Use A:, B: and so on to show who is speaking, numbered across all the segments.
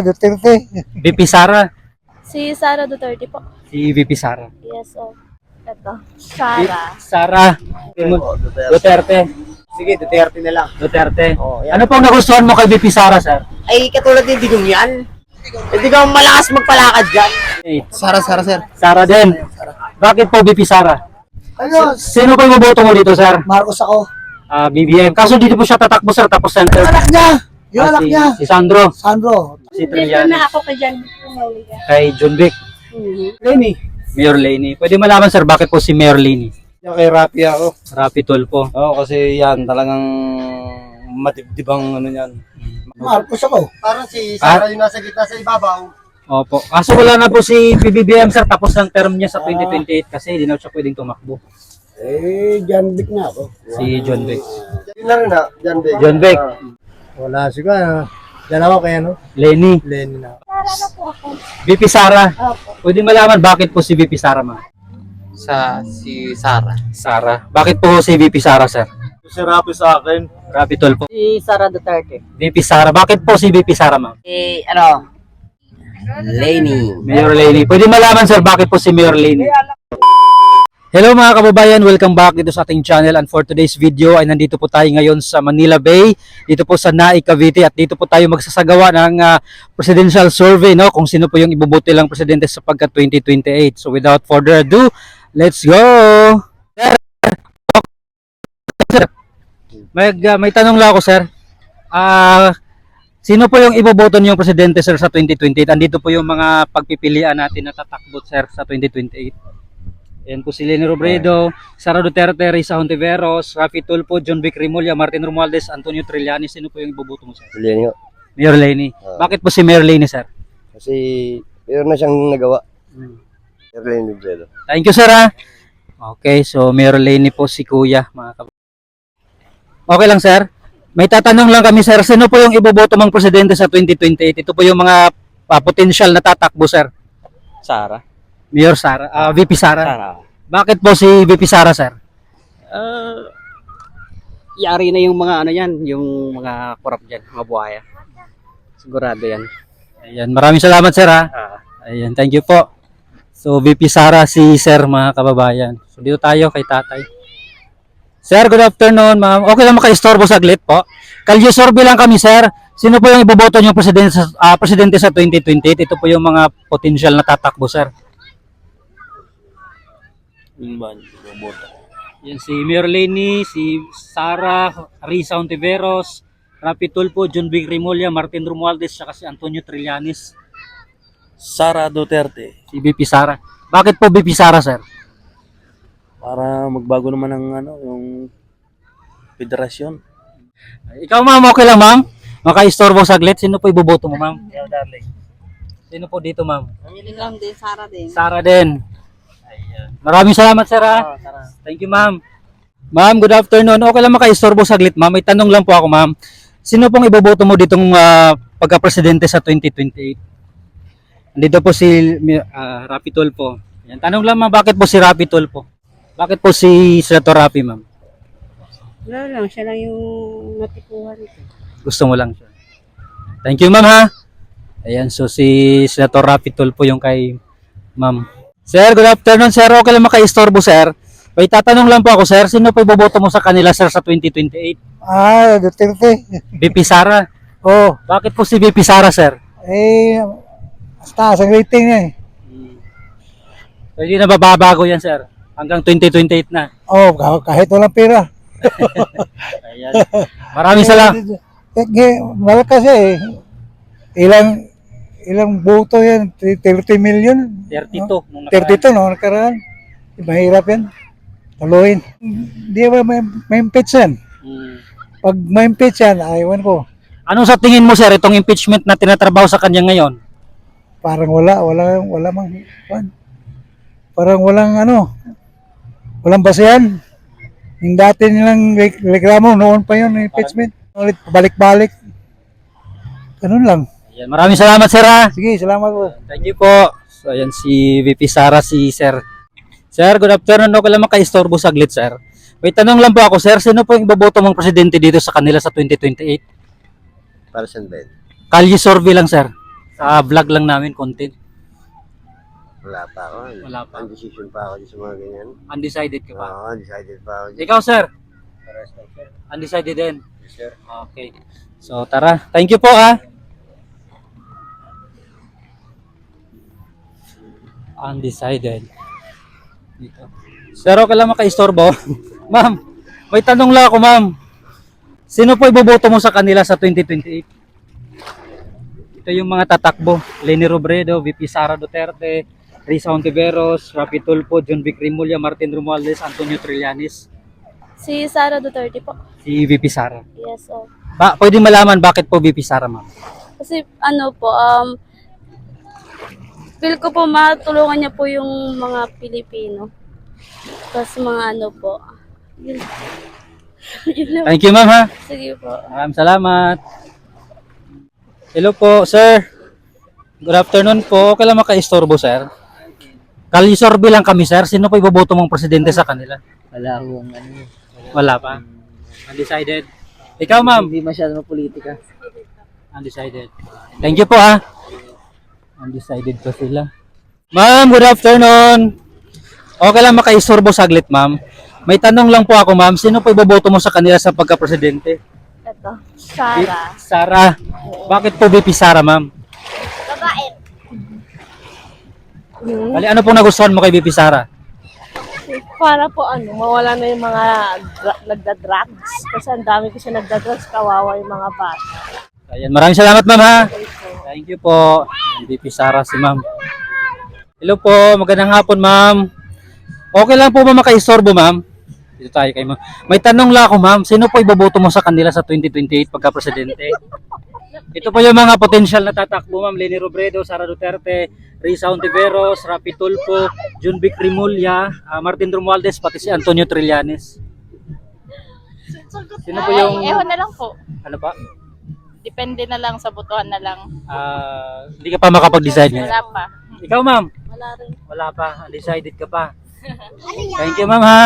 A: Duterte.
B: VP Sara.
C: Si Sara Duterte po.
B: Si VP Sara.
C: Yes, oh. Ito. Sara.
B: Sara. Duterte.
D: Sige, Duterte na lang.
B: Duterte.
D: Oh, yan.
B: Ano pong nagustuhan mo kay VP Sara, sir?
D: Ay, katulad ni Digong yan. Hindi ka malakas magpalakad dyan.
A: Sara, sir.
B: Sara din. Bakit po VP Sara?
A: Ano?
B: Sino po yung boboto mo dito, sir?
A: Marcos ako.
B: BBM. Kaso dito po siya tatakbo, sir, tapos center.
A: Anak niya! Yung anak niya.
B: Si Sandro.
A: Sandro.
B: Si
C: Dito
B: Trillanes.
C: na ako kay Jan.
B: Kay John Vic.
A: Lenny.
B: Mayor Laney. Pwede malaman, sir, bakit po si Mayor Laney?
E: Yung kay Rapi ako.
B: Rapi Tulfo.
E: Oo, kasi yan talagang matibdibang ano yan.
A: Marcos ako.
D: Parang si Sara yung nasa gitna sa ibabaw.
B: Opo. Kaso wala na po si PBBM, sir, tapos ng term niya sa 2028 kasi hindi na siya pwedeng tumakbo.
A: Jan Vic na ako.
B: Si John Vic.
D: Yun na rin na, Jan Vic.
B: John Vic.
A: Wala siguro. Dalawa kaya no?
B: Lenny.
A: Lenny na.
C: Sara na po ako.
B: VP Sara.
C: Opo.
B: Pwede malaman bakit po si VP Sara, ma'am?
E: Si Sara.
B: Sara. Bakit po si VP Sara, sir?
E: Si Rapi sa akin.
B: Rapi Tulfo.
D: Si Sara Duterte.
B: VP Sara. Bakit po si VP Sara, ma'am?
D: Laney.
B: Mayor Laney. Pwede malaman, sir, bakit po si Mayor Laney? Hello mga kababayan, welcome back dito sa ating channel, and for today's video ay nandito po tayo ngayon sa Manila Bay, dito po sa Naik, Cavite, at dito po tayo magsasagawa ng presidential survey, no, kung sino po yung iboboto lang presidente sa pagka 2028. So without further ado, let's go! Sir, may tanong lang ako, sir. Sino po yung iboboto niyong presidente, sir, sa 2028? Andito po yung mga pagpipilian natin na tatakbo, sir, sa 2028. Yan po si Leni Robredo, Sara Duterte, Risa Hontiveros, Rafi Tulfo, John Vic Rimulya, Martin Romualdez, Antonio Trillanes. Sino po yung iboboto mo, sir?
D: Laney.
B: Mayor Laney. Bakit po si Mayor Laney, sir?
D: Kasi meron na siyang nagawa. Mayor Laney Robredo.
B: Thank you, sir, ha? Okay, so Mayor Laney po si Kuya, mga kababayan. Okay lang, sir? May tatanong lang kami, sir. Sino po yung iboboto mong presidente sa 2028? Ito po yung mga potential na tatakbo, sir.
E: Sara.
B: Mayor Sara, VP Sara.
E: Sara.
B: Bakit po si VP Sara, sir?
E: Yari na yung mga ano yan, yung mga korap dyan, mga buhaya. Sigurado yan.
B: Ayan, maraming salamat, sir, ha? Ayan, thank you po. So, VP Sara, si sir, mga kababayan. So, dito tayo kay tatay. Sir, good afternoon, ma'am. Okay lang makaistorbo saglit po. Kalye-sorbe lang kami, sir. Sino po yung iboboto niyong presidente sa 2028? Ito po yung mga potential na tatakbo, sir. Yan si Mayor Laney, si Sara, Risa Hontiveros, Rapi Tulfo, John Vic Rimulya, Martin Romualdez, saka si Antonio Trillanes.
E: Sara Duterte.
B: Si VP Sara. Bakit po VP Sara, sir?
E: Para magbago naman ng ano, yung federasyon.
B: Ikaw, ma'am, okay lang, ma'am? Makaistorbo saglit. Sino po iboboto mo, ma'am? Darling. Sino po dito, ma'am?
C: Hindi lang din, Sara din.
B: Sara din. Ayan. Maraming salamat, sir, ha? Thank you, ma'am. Ma'am, good afternoon. Okay lang makaistorbo saglit, ma'am. May tanong lang po ako, ma'am. Sino pong iboboto mo ditong pagka-presidente sa 2028? Dito po si Rapi Tulfo. Yan. Tanong lang, ma'am, bakit po si Rapi Tulfo? Bakit po si Senator Rapi, ma'am?
C: Wala lang, siya lang yung natikuhan ito.
B: Gusto mo lang siya. Thank you, ma'am, ha? Ayan, so si Senator Rapi Tulfo yung kay ma'am. Sir, good afternoon, sir. Okay lang makaistorbo, sir. May tatanong lang po ako, sir. Sino po iboboto mo sa kanila, sir, sa 2028?
A: Duterte.
B: VP Sara. Oh, bakit po si VP Sara, sir?
A: Mas taas ang rating niya eh.
B: So, hindi na babago yan, sir. Hanggang 2028 na.
A: Kahit walang pera.
B: Ayan. Maraming salamat.
A: Malakas siya eh. Ilang boto yan? 30 million?
B: 32. Nung
A: 32 no, nakaraan. Mahirap yan. Taluin. Hindi ba may impeach yan? Pag may impeach yan, ayawan ko.
B: Ano sa tingin mo, sir, itong impeachment na tinatrabaho sa kanya ngayon?
A: Parang wala mang, parang walang basehan. Yung dati nilang reklamo, noon pa yun, impeachment. Ulit, balik-balik. Ganun lang.
B: Ayan, maraming salamat, sir, ha?
A: Sige, salamat po.
B: Thank you po. So, ayan si VP Sara, si Sir. Sir, good afternoon. Okay lang makaistorbo saglit, sir. May tanong lang po ako, sir. Sino po yung iboboto mong presidente dito sa kanila sa 2028?
D: Para saan ba yun?
B: Kalye survey lang sir. Sa vlog lang namin, content.
D: Wala pa ako.
B: Wala pa.
D: Decision pa ako sa mga ganyan.
B: Undecided ka pa.
D: Oo, decided pa ako.
B: Ikaw sir? Undecided din.
D: Sir.
B: Okay. So tara. Thank you po ah. Undecided. Dito. Sir, okay lang makaistorbo. Ma'am, may tanong lang ako ma'am. Sino po iboboto mo sa kanila sa 2028? Ito yung mga tatakbo. Leni Robredo, VP Sara Duterte, Risa Hontiveros, Rapi Tulfo, John Vic Rimulya, Martin Romualdez, Antonio Trillanes.
F: Si Sara Duterte po.
B: Si VP Sara.
F: Yes, oh.
B: Pwede malaman bakit po VP Sara ma'am?
F: Kasi ano po, feel ko po matulungan niya po yung mga Pilipino. Tapos mga ano po. Yun. Yun lang.
B: Thank you ma'am ha.
F: Sige po.
B: Maraming salamat. Hello po, sir. Good afternoon po. Okay lang makaistorbo, sir. Kalisorbe lang kami, sir. Sino po iboboto mong presidente sa kanila?
E: Wala akong ano.
B: Wala pa. Undecided. Ikaw, ma'am.
E: Hindi masyado politika.
B: Undecided. Thank you po, ha. Undecided pa sila. Ma'am, good afternoon. Okay lang makaistorbo saglit, ma'am. May tanong lang po ako, ma'am. Sino po iboboto mo sa kanila sa pagka-presidente?
F: Ito. Sara.
B: Sara. Bakit po VP Sara, ma'am?
F: Babae.
B: Ali, ano pong nagustuhan mo kay VP Sara?
C: Para po mawala na yung mga nagda-drugs. Kasi ang dami kasi nagda-drugs, kawawa yung mga bata.
B: Ayan, maraming salamat ma'am ha. Thank you po. VP Sara si ma'am. Hello po, magandang hapon ma'am. Okay lang po ba makaistorbo ma'am? Dito tayo kay ma'am. May tanong lang ako ma'am, sino po iboboto mo sa kanila sa 2028 pagka-presidente? Ito po yung mga potential na tatakbo ma'am. Leni Robredo, Sara Duterte, Risa Hontiveros, Rapi Tulfo, John Vic Rimulya, Martin Romualdez, pati si Antonio Trillanes. Sino po yung...
G: Ewan na lang po.
B: Ano pa?
G: Depende na lang sa botohan na lang.
B: Hindi ka pa makapag-decide ngayon.
G: Wala pa.
B: Ikaw ma'am?
F: Wala rin.
B: Wala pa. Undecided ka pa. Thank you ma'am ha.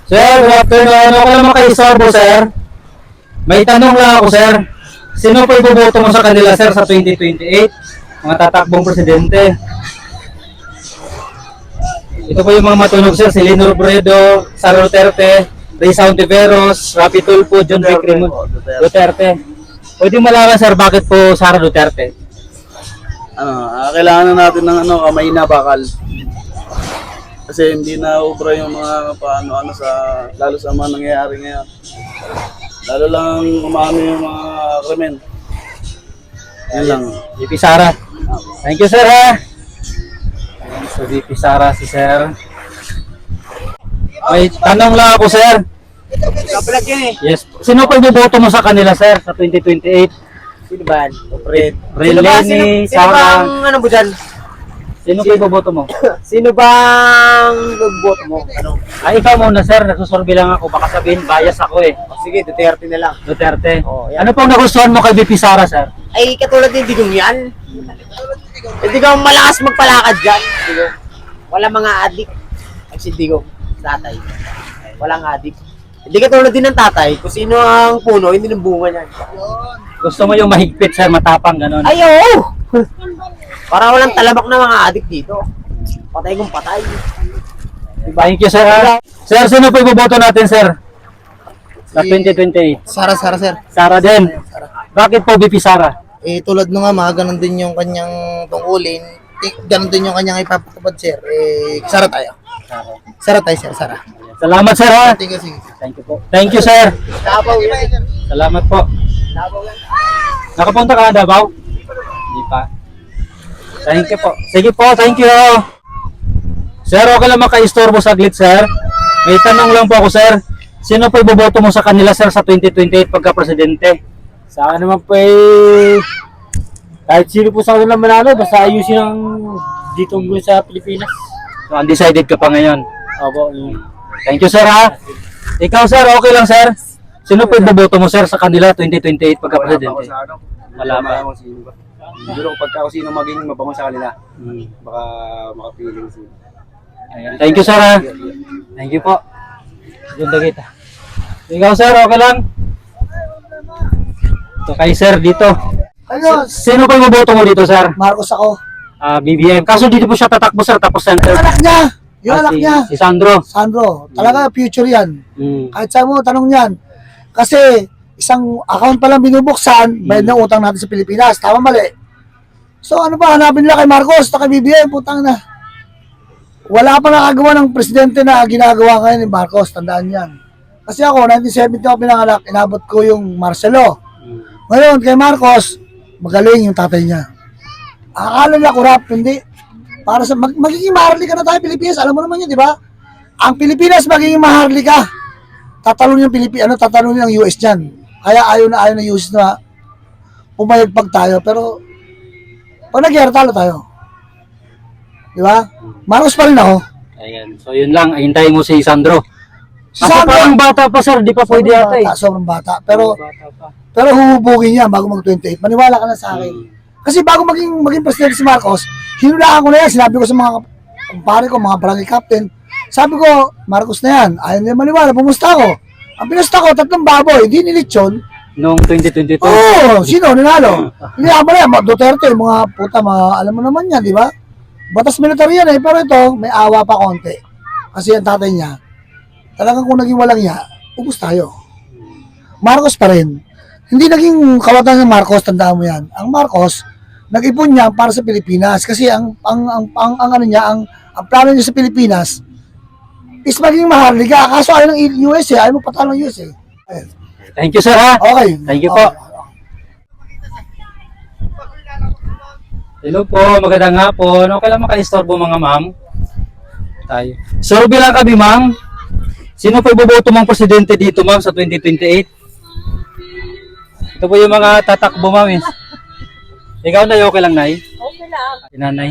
B: Sir, good afternoon. Okay lang makaistorbo sir. May tanong lang ako sir. Sino po iboboto mo sa kanila sir sa 2028? Mga tatakbong presidente. Ito po yung mga matunog sir. Si Leni Robredo, Sara Duterte, Risa Hontiveros, Rapi Tulfo, John Vic Duterte. Pwede malaman sir bakit po Sara Duterte?
H: Kailangan na natin ng kamay na bakal. Kasi hindi na ubra yung mga paano sa lalo sa mga nangyayari ngayon. Lalo lang umano yung mga krimen. Yan lang.
B: VP Sara. Thank you sir ha. So VP Sara si sir. May tanong lang ako sir.
E: Kapalag yan eh.
B: Yes. Sino po iboboto mo sa kanila sir sa 2028?
E: Sino ba?
B: Red Leni, Sara.
E: Ano mo dyan?
B: Sino po iboboto mo?
E: Sino bang nagboto mo? Ano?
B: Ay, ikaw muna sir, nagsusurvey lang ako. Baka sabihin, bias ako eh.
E: Sige, Duterte na lang.
B: Duterte.
E: Oh, yan.
B: Ano pong nagustuhan mo kay VP Sara sir?
E: Ay, katulad ng digong yan. Hindi ka malakas magpalakad dyan. Digong. Walang mga adik. Ang si Digong, tatay. Walang adik. Hindi katulad din ng tatay. Kung sino ang puno, hindi ng bunga niyan.
B: Gusto mo yung mahigpit sir, matapang ganon?
E: Ay, oo! Para walang talabak na mga adik dito. Patay kung patay.
B: Thank you sir ha. Sir, sino po iboboto natin sir? Sa 2028.
I: Sara, sir.
B: Sara din. Bakit po VP Sara?
I: Tulad nung ama, ganun din yung kanyang tungkulin. Ganun din yung kanyang ipapatupad, sir. Sara tayo. Sara tayo, sir. Sara.
B: Salamat sir ha.
I: Sige, sige.
B: Thank you po. Thank you sir.
I: Davao yan.
B: Salamat po. Nakapunta ka na Davao? Hindi pa. Thank you po. Sige po, thank you. Sir, okay lang makaistorbo saglit sir. May tanong lang po ako sir. Sino po iboboto mo sa kanila sir sa 2028 pagka-presidente?
E: Sa akin naman po kahit sino po sa kanila manalo, basta ayusin ang dito mo sa Pilipinas.
B: So, undecided ka pa ngayon.
E: Opo.
B: Thank you sir ha. Ikaw sir, okay lang sir. Sino po iboboto mo sir sa kanila 2028 pagka-presidente? Wala pa.
H: Siguro pagka sino maging mabango sa kanila, baka makapiling sila.
B: Ayan. Thank you sir ha. Thank you po. Ganda kita. Ikaw sir, okay lang? Ito kay sir dito.
A: Ano,
B: Sino po iboboto mo dito, sir?
A: Marcos ako.
B: BBM. Kaso dito po siya tatakbo, sir, tapos center.
A: Yung anak niya. Yung anak niya.
B: Si Sandro.
A: Sandro. Talaga future yan.
B: Mm.
A: Kahit saan mo, tanong niyan. Kasi isang account pa lang binubuksan, bayad ng utang natin sa Pilipinas. Tama mali. So ano pa, hanapin nila kay Marcos na kay BBM, putang na. Wala pa nakagawa ng presidente na ginagawa ngayon ni Marcos, tandaan yan. Kasi ako, 1970 ako pinanganak, inabot ko yung Marcelo. Ngayon, kay Marcos, magaling yung tatay niya. Akala nila corrupt, hindi. Para sa magiging maharlika na tayo Pilipinas, alam mo naman yun, di ba? Ang Pilipinas magiging maharlika. Tatalon yung Pilipinas, tatalon yung US diyan. Kaya ayaw na US na pumayagpag tayo, pero pag nagyari talo tayo. Di ba? Marcos pa rin ako.
B: Ayan. So yun lang, hintayin mo si Sandro.
A: Si
B: Kasi
A: Sandro,
B: parang bata pa, sir, di pa pwede ata eh.
A: sobrang bata. Pero
B: Bata pa.
A: huhubugin niya bago mag-28. Maniwala ka na sa akin. Kasi bago maging presidente si Marcos, hinulaan ko na yan. Sinabi ko sa mga kumpare ko, mga barangay captain. Sabi ko, Marcos na yan. Ayaw nila maniwala. Pumusta ako. Ang pinusta ko, 3 baboy. Hindi nilitsyon.
B: Noong 2022.
A: Oo, sino? Nanalo. Hindi ako na yan. Duterte, mga puta, alam mo naman yan, di ba? Batas military yan eh. Pero ito, may awa pa konti. Kasi ang tatay niya, talagang kung naging walang niya, ubus tayo. Marcos pa rin. Hindi naging kawatan ng Marcos, tandaan mo yan. Ang Marcos, nag-ipon niya para sa Pilipinas kasi ang ano niya, ang plano niya sa Pilipinas is maging maharlika. Kaso ayaw ng US eh, ayaw mo patalo ng US eh. Ayun.
B: Thank you, sir, ha?
A: Okay.
B: Thank you po. Hello po, magandang hapon. Okay lang maka-istorbo mga ma'am? Tayo. Survey lang kami, ma'am. Sino po iboboto mong presidente dito, ma'am, sa 2028? Ito po yung mga tatakbo, ma'am. Eh. Ikaw, Nay, okay lang, Nay?
C: Okay lang.
B: Nanay.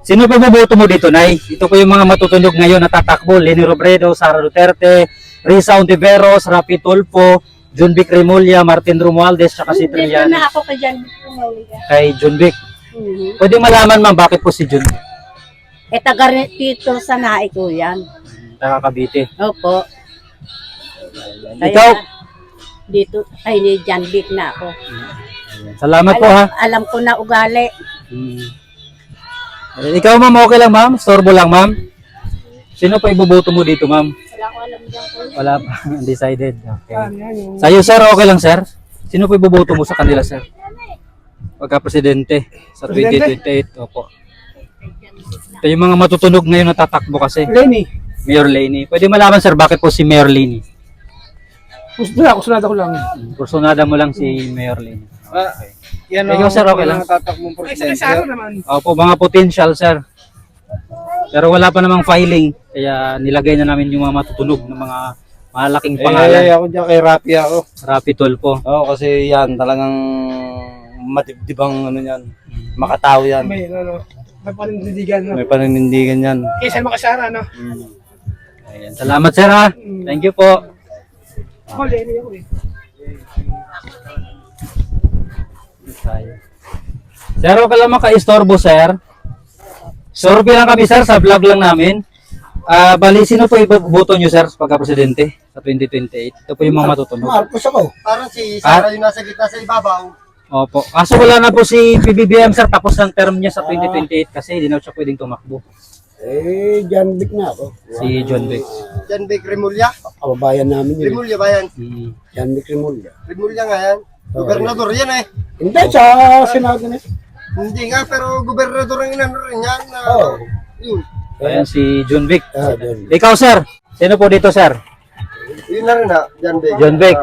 B: Sino po iboboto mo dito, Nay? Ito po yung mga matutunog ngayon na tatakbo. Leni Robredo, Sara Duterte, Risa Ontiveros, Rapi Tulfo, John Vic Remulla, Martin Romualdez, saka si Trillanes.
C: ako kay Jan.
B: Kay John Vic. Pwede malaman, ma'am, bakit po si John?
C: Eh, taga dito sa naay ko yan.
B: Taga Cavite.
C: Opo.
B: Ikaw?
C: Dito, ay ni Jan Vic na ako.
B: Salamat po, ha?
C: Alam ko na ugali.
B: Ikaw, ma'am, okay lang, ma'am? Storbo lang, ma'am? Sino pa iboboto mo dito, ma'am?
C: Wala ko alam dyan ko.
B: Wala pa. Undecided. Okay. Sa'yo, sir, okay lang, sir? Sino pa iboboto mo sa kanila, sir? Pagka-presidente sa 2028. Opo. Ito yung mga matutunog ngayon na tatakbo kasi.
A: Lenny,
B: Mayor Lenny. Pwede malaman, sir, bakit po si Mayor Lenny?
A: kusunod ako lang.
B: Personada mo lang si Mayor Lenny.
J: Yan
B: Ikaw, sir, okay lang?
J: Tatakbong presidente.
B: Opo, mga potential, sir. Pero wala pa namang filing. Kaya nilagay na namin yung mga matutunog ng mga malaking pangalan.
J: Ako dyan kay Rapi ako.
B: Rapi Tulfo.
J: Oo, kasi yan talagang matibdibang ano yan. Makatao yan.
A: May paninindigan.
J: May paninindigan yan.
A: Kaysa makasara, no?
B: Ayan. Salamat, sir, ha? Thank you po.
A: Ako, Lenny ako eh.
B: Sir, okay lang maka-istorbo, sir. Survey lang kami, sir, sa vlog lang namin. Bali, sino po iboboto nyo, sir, pagka-presidente sa 2028? Ito po yung mga matutunog.
A: Marcos ako.
D: Parang si Sara yung nasa gitna sa ibabaw.
B: Opo. Kaso wala na po si PBBM, sir, tapos ng term niya sa 2028 kasi hindi na siya pwedeng tumakbo.
A: Jan Vic na ako.
B: Si John Vic.
D: Jan Vic Remulla.
A: Kababayan namin
D: Remulla ba yan?
A: Jan Vic Remulla.
D: Remulla nga yan. Gobernador yan eh.
A: Hindi, sa Senado na.
D: Hindi nga, pero gobernador ang inano rin yan. Yun.
B: Ayan si John Vic.
A: John
B: Ikaw, sir. Sino po dito, sir?
D: Yun na rin ha, Jan Vic.
B: John Vic.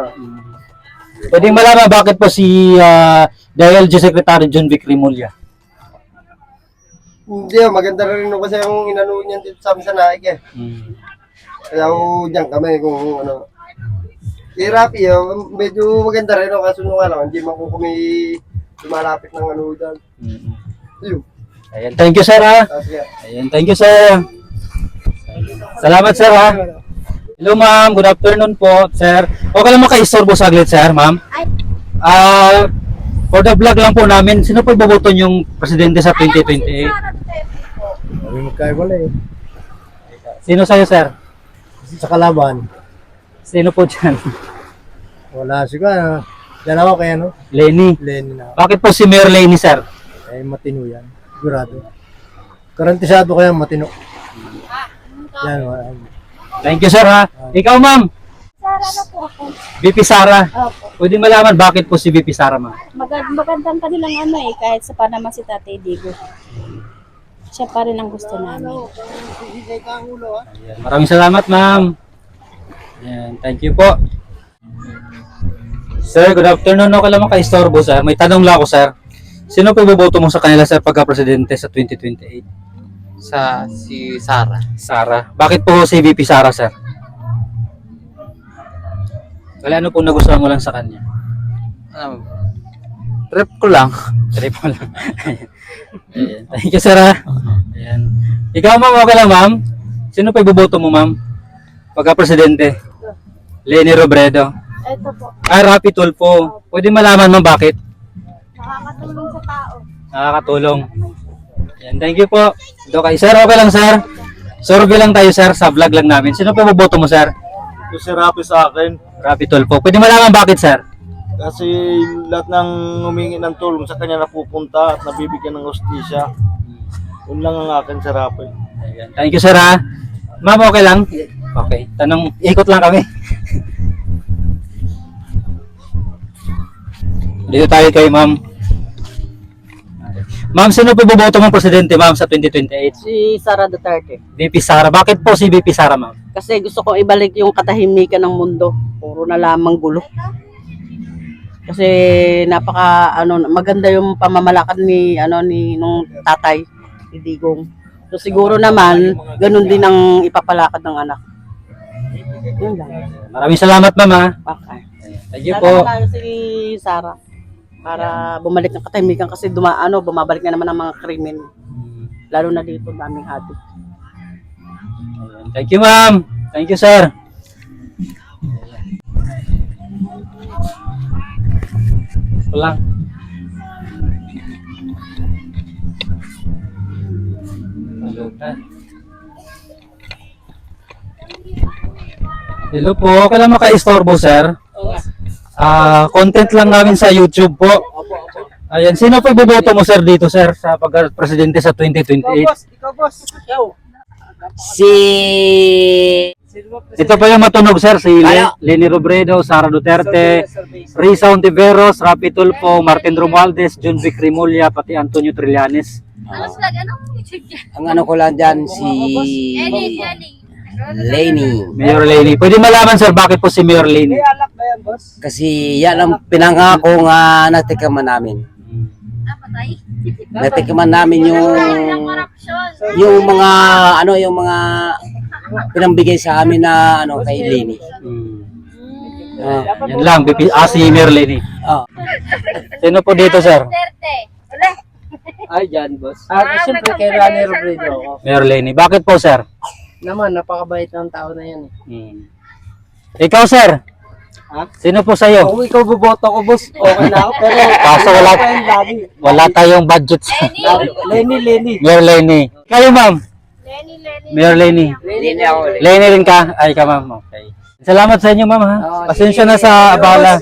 B: Pwedeng malaman bakit po si DILG Secretary John Vic Remulla?
D: Hindi, maganda rin no, kasi ang inano niyan dito sa amin sa Naik eh. Kaya diyan kami kung ano. Rapi, medyo maganda rin no, kaso nung ano, hindi man ko kami lumalapit ng ano dyan. Yun.
B: Ayan, thank you, sir, ha? Ayan, thank you, sir. Salamat, sir, ha? Hello, ma'am. Good afternoon po, sir. Okay lang maka-istorbo saglit, sir, ma'am? For the vlog lang po namin, sino po iboboto yung presidente sa 2028?
A: Kami magkaiwala eh.
B: Sino sa'yo, sir?
A: Sa kalaban,
B: Sino po dyan?
A: wala siguro.
I: Yan ako kay ano,
B: Lenny.
I: Lenny na.
B: Bakit po si Mayor Lenny, sir?
I: Eh, matino yan. Sigurado. Garantisado ko yan, matino. Yan,
B: Thank you, sir, ha? Ikaw, ma'am.
F: Sara na po ako.
B: VP Sara.
F: Opo.
B: Pwede malaman bakit po si VP Sara, ma'am?
F: Magandang kanilang ano kahit sa pa naman si Tatay Digo. Siya pa rin ang gusto namin.
B: Ayan. Maraming salamat, ma'am. Ayan. Thank you po. Sir, good afternoon. Okay lang maka-istorbo, sir. May tanong lang ako, sir. Sino po iboboto mo sa kanila, sir, pagka-presidente sa 2028?
E: Si Sara.
B: Sara. Bakit po si VP Sara, sir? Kaya ano po nagustuhan mo lang sa kanya?
E: Trip ko lang.
B: Trip mo lang. Ayan. Thank you, sir, ha? Ayan. Ikaw, ma'am, okay lang, ma'am? Sino pa iboboto mo, ma'am? Pagka-presidente? Leni Robredo.
F: Ito po.
B: Rapi Tulfo. Pwede malaman, ma'am, bakit?
F: Nakakatulong sa tao.
B: Nakakatulong. Ayan, thank you po. Ito kay sir, okay lang, sir? Survey lang tayo, sir, sa vlog lang namin. Sino pa iboboto mo, sir?
H: Ito si Rapi sa akin.
B: Rapi Tulfo. Pwede malaman bakit, sir?
H: Kasi lahat ng humingi ng tulong sa kanya napupunta at nabibigyan ng hustisya. Yun lang ang akin si Rapi.
B: Ayan. Thank you, sir, ha? Ma'am, okay lang? Okay. Tanong, ikot lang kami. Dito tayo kay ma'am. Ma'am, sino po boboto mong presidente, ma'am, sa 2028?
C: Si Sara Duterte.
B: VP Sara. Bakit po si VP Sara, ma'am?
C: Kasi gusto ko ibalik yung katahimikan ng mundo. Puro na lamang gulo. Kasi maganda yung pamamalakad ni nung tatay, si Digong. So siguro naman ganun din ang ipapalakad ng anak. Yun lang.
B: Maraming salamat, ma'am, ha?
C: Okay.
B: Thank you po.
C: Sana si Sara para bumalik ng katahimikan kasi bumabalik na naman ang mga krimen. Lalo na dito daming habit.
B: Thank you, ma'am. Thank you, sir. Lang. Hello po, okay lang maka-istorbo, sir? Content lang namin sa YouTube po. Ayan, sino po iboboto mo, sir, dito, sir, sa pagka-presidente sa 2028?
C: Ikaw boss.
B: Ito pa yung matunog, sir, si Leni Robredo, Sara Duterte, Risa Ontiveros, Rapi Tulfo, Martin Romualdez, John Vic Rimulya, pati Antonio Trillanes.
E: Ang ano ko lang dyan, si Lenny.
B: Mayor Lenny. Pwede malaman, sir, bakit po si Mayor Lenny?
E: Kasi yan ang pinangako nga natikaman namin. Natikaman namin yung mga pinambigay sa amin na kay Lenny.
B: Yan lang, si Mayor Lenny. Sino po dito, sir?
C: Ay, dyan, boss. Siyempre, kay Rani Robredo ako.
B: Mayor Lenny. Bakit po, sir?
C: Naman, napakabait ng tao na yan.
B: Ikaw, sir? Sino po sa'yo?
C: Kung ikaw boboto ko, boss, okay na ako. Pero,
B: Kaso wala tayong budget sa...
C: Lenny.
B: Mayor Lenny. Kayo, ma'am? Mayor Lenny.
E: Lenny ako.
B: Lenny rin ka? Ay, ka, ma'am. Okay. Salamat sa inyo, ma'am, ha? Pasensya na sa abala.